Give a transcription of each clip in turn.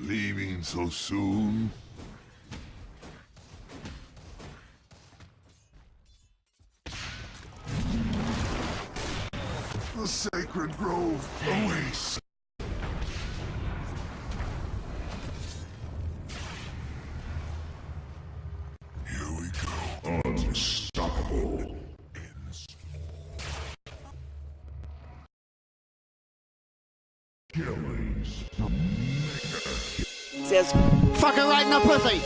Leaving so soon? The sacred grove awaits. Here we go. Unstoppable. Killings. Says, fuck her right in the pussy.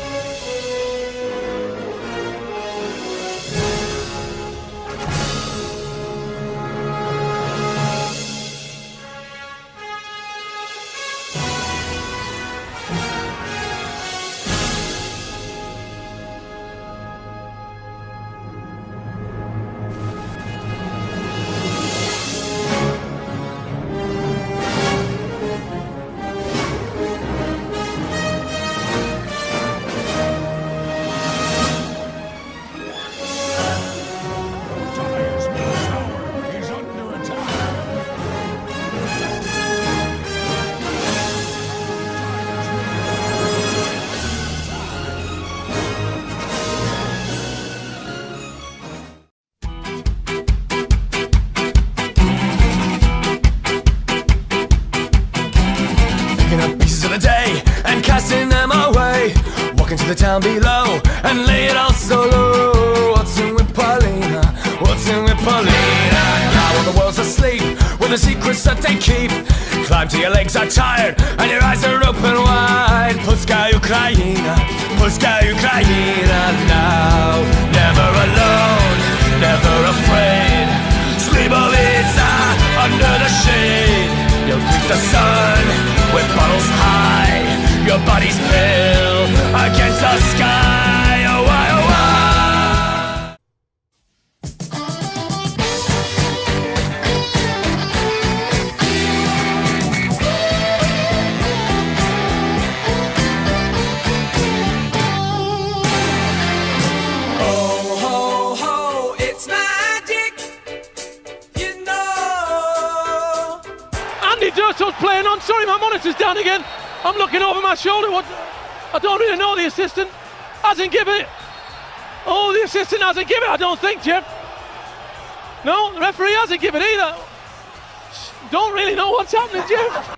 Casting them away, walking to the town below and lay it all so low. What's in with Paulina? What's in with Paulina? Now all the world's asleep with the secrets that they keep. Climb till your legs are tired and your eyes are open wide. Polska Ukraina, Polska Ukraina now. Never alone, never afraid. Slibovica under the shade. You'll greet the sun with bottles high. Your body's pale against the sky. Oh, why, oh, why? Oh, ho, ho, it's magic, you know. Andy Durstall's playing on. Sorry, my monitor's down again. I'm looking over my shoulder. What? I don't really know. The assistant hasn't given it. Oh, the assistant hasn't given it, I don't think, Jeff. No, the referee hasn't given it either. Don't really know what's happening, Jeff.